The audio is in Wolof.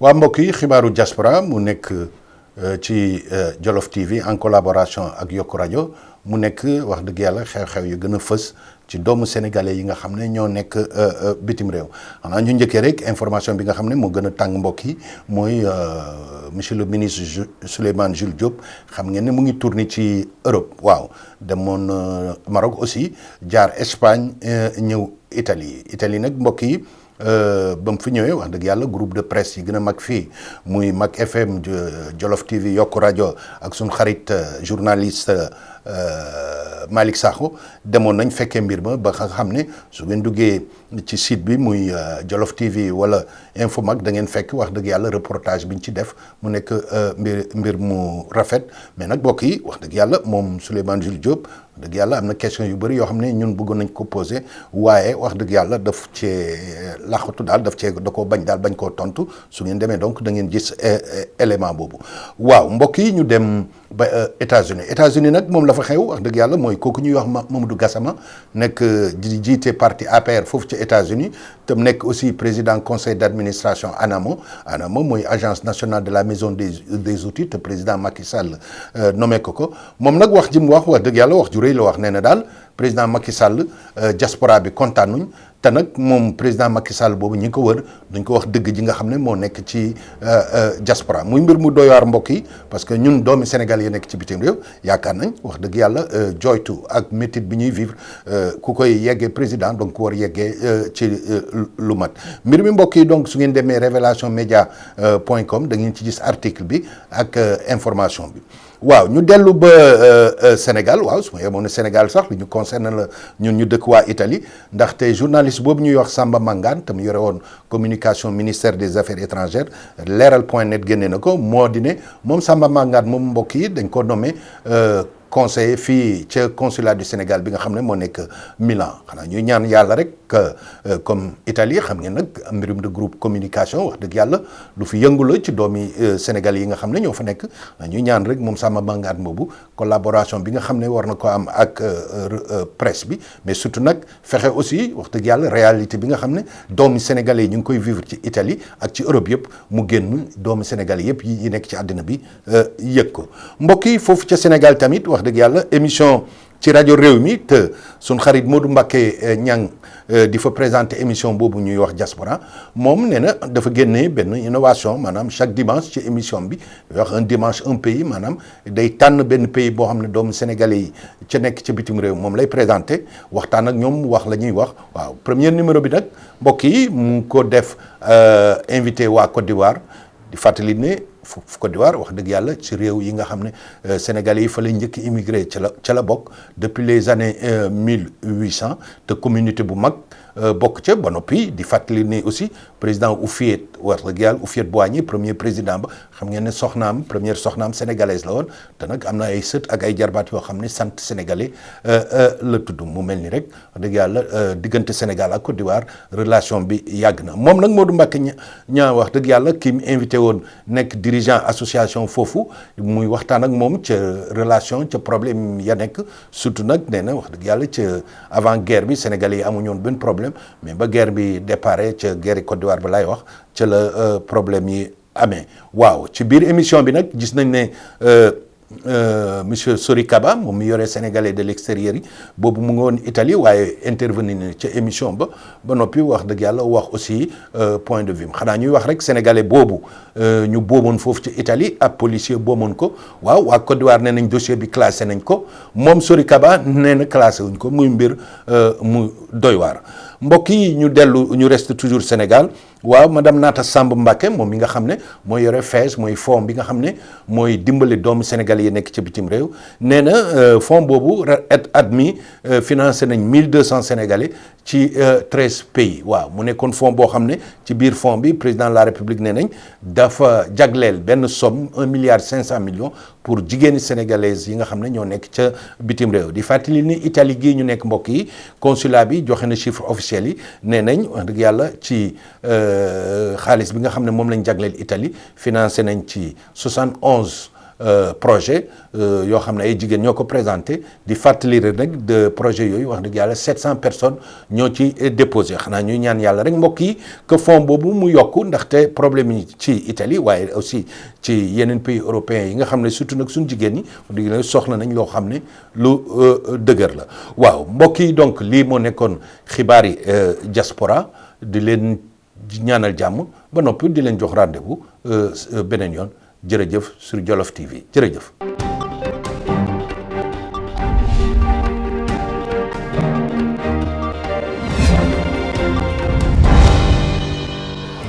waa mbokk yi xibaaru diaspora mu nekk ci Jolof TV en collaboration ak Yokku rajo mu nekk wax dëgg yàlla xew-xew yu gën a fës ci doomu sénégalais yi nga xam ne ñoo nekk bitim réew xanaa ñu njëkkee rek information bi nga xam ne moo gën a tàng mbokk yi mooy monsieur le ministre Souleymane Jules Diop xam ngeen ne mu ngi tourné ci Europe waaw demoon Maroc aussi jaar Espagne ñëw Italie nag mbokk yi. ba mu fi ñëwee wax dëgg yàlla groupe de presse yi gën a mag fii muy Mag FM Jolof TV Yokku rajo ak suñ xarit journaliste Malick Sakho demoon nañ fekkee mbir ma ba nga xam ne su ngeen duggee ci site bi muy Jolof TV wala Info Mag da ngeen fekk wax dëgg yàlla reportage bi ñu ci def mu nekk mbir mu rafet mais nag mbokk yi wax dëgg yàlla moom Souleymane Jules Diop dëgg yàlla am na question yu bëri yoo xam ne ñun bëggoon nañ ko posé waaye wax dëgg yàlla daf cee laxatu daal da koo bañ daal bañ koo tontu su ngeen demee donc da ngeen gis élément boobu waaw mbokk yi ñu dem ba États-Unis nag moom la fa xew wax dëgg yàlla mooy kooku ñuy wax Mamadou Gassama nekk di jiite parti APR foofu ci États-Unis te nekk aussi président conseil d'administration ANAMO mooy agence nationale de la maison des outils te président Macky Sall nommé ko moom nag wax ji mu wax dëgg yàlla wax ju rëy la wax nee na daal président Macky Sall diaspora bi kontaanuñ te nag moom président Macky Sall boobu ñi ko wër dañ ko wax dëgg ji nga xam ne moo nekk ci diaspora muy mbir mu doy waar mbokk yi parce que ñun doomi Sénégal yi nekk ci bitim réew yaakaar nañ wax dëgg yàlla joytu ak métit bi ñuy vivre ku koy yeggee président donc war yeggee ci lu mat mbir mi mbokk yi donc su ngeen demee révélationmedia.com da ngeen ci gis article bi ak information bi waaw ñu dellu ba Sénégal waaw su ma yemoon Sénégal sax lu ñu concerne la ñun ñu dëkk waa Italie ndaxte journaliste boobu ñuy wax Samba Mangane te mu yore woon communication ministère des affaires étrangères leeral.net génne na ko moo di ne moom Samba Mangane moom mbokk yi dañ ko nommé conseiller fii ca consulat du Sénégal bi nga xam ne moo nekk Milan xanaa ñuy ñaan yàlla rek comme Italie xam ngeen nag mbirum de groupe communication wax dëgg yàlla lu fi yëngu la ci doomi Sénégal yi nga xam ne ñoo fa nekk ñuy ñaan rek moom Samba Mangane boobu collaboration bi nga xam ne war na ko am ak presse bi mais surtout nag fexe aussi wax dëgg yàlla réalité bi nga xam ne doomi sénégalais yi ñu ngi koy vivre ci Italie ak ci Europe yëpp mu génn doomi sénégalais yëpp yi nekk ci àddina bi yëg ko mbokk yi foofu ca Sénégal tamit wax dëgg yàlla émission ci rajo réew mi te suñ xarit Modou Mbacké Niang di fa présenter émission boobu ñuy wax diaspora moom nee na dafa génnee benn innovation maanaam chaque dimanche ci émission bi wax un dimanche un pays maanaam day tànn benn pays boo xam ne doomu sénégalais yi ca nekk ca bitim réew moom lay présenter waxtaan ak ñoom wax la ñuy wax waaw premier numéro bi nag mbokk yi mu ko def invité waa Côte d'Ivoire di fàttali ne Côte d'Ivoire wax dëgg yàlla ci réew yi nga xam ne sénégalais yi fa lay njëkk immigré ca la bokk depuis les années 1800 te communauté bu mag bokk ca ba noppi di fàttali ne aussi président Houphouët wax dëgg yàlla Houphouët-Boigny premier président ba xam ngeen ne première soxnaam sénégalaise la woon te nag am na ay sët ak ay jarbaat yoo xam ne sant sénégalais la tudd mu mel ni rek wax dëgg yàlla diggante Sénégal ak Côte d'Ivoire relation bi yàgg na moom nag Modou Mbacké ñaa wax dëgg yàlla ki mu invité woon nekk dirigeant association foofu muy waxtaan ak moom ca relation ca problème ya nekk surtout nag nee na wax dëgg yàlla ca avant guerre bi sénégalais yi amuñu woon benn problème mais ba guerre bi déparé ca guerre Côte d'Ivoire ba laay wax ca la problème yi amee waaw ci biir émission bi nag gis nañ ne monsieur Sori Kaba moom mi yore sénégalais de l'extérieur yi boobu mu ngi woon Italie waaye intervenir na ca émission ba noppi wax dëgg yàlla wax aussi point de vue xanaa ñuy wax rek sénégalais boobu ñu booboon foofu ci Italie ab policier booboon ko waaw waa Côte d'Ivoire nee nañ dossier bi classé nañ ko moom Sori Kaba nee na classé wuñ ko muy mbir mu doy waar mbokk yi ñu reste toujours Sénégal waaw madame Nata Samb Mbacké moom mi nga xam ne mooy yore FAISE mooy fonds bi nga xam ne mooy dimbali doomu Sénégal yi nekk ci bitim réew nee na fonds boobu at mi financé nañ 1200 Sénégalais ci 13 pays waaw mu nekkoon fonds boo xam ne ci biir fonds bi président de la République nee nañ dafa jagleel benn somme 1,5 milliard pour jigéeni sénégalaises yi nga xam ne ñoo nekk ca bitim réew di fàttali ni Italie gii ñu nekk mbokk yi consulat bi joxe na chiffre officiel yi nee nañ wax dëgg yàlla ci xaalis bi nga xam ne moom lañ jagleel Italie financé nañ ci 71 projet yoo xam ne ay jigéen ñoo ko présenté di fàttali rek de projet yooyu wax dëgg yàlla 700 personnes ñoo ci déposé xanaa ñuy ñaan yàlla rek mbokk yi que fonds boobu mu yokku ndaxte problème yi ci Italie waaye aussi ci yeneen pays européens yi nga xam ne surtout nag suñu jigéen ñi wax dëgg soxla nañ loo xam ne lu dëgër la waaw mbokk yi donc lii moo nekkoon xibaar yi diaspora di leen ñaanal jàmm ba noppi di leen jox rendez-vous beneen yoon jërëjëf sur Jolof TV jërëjëf.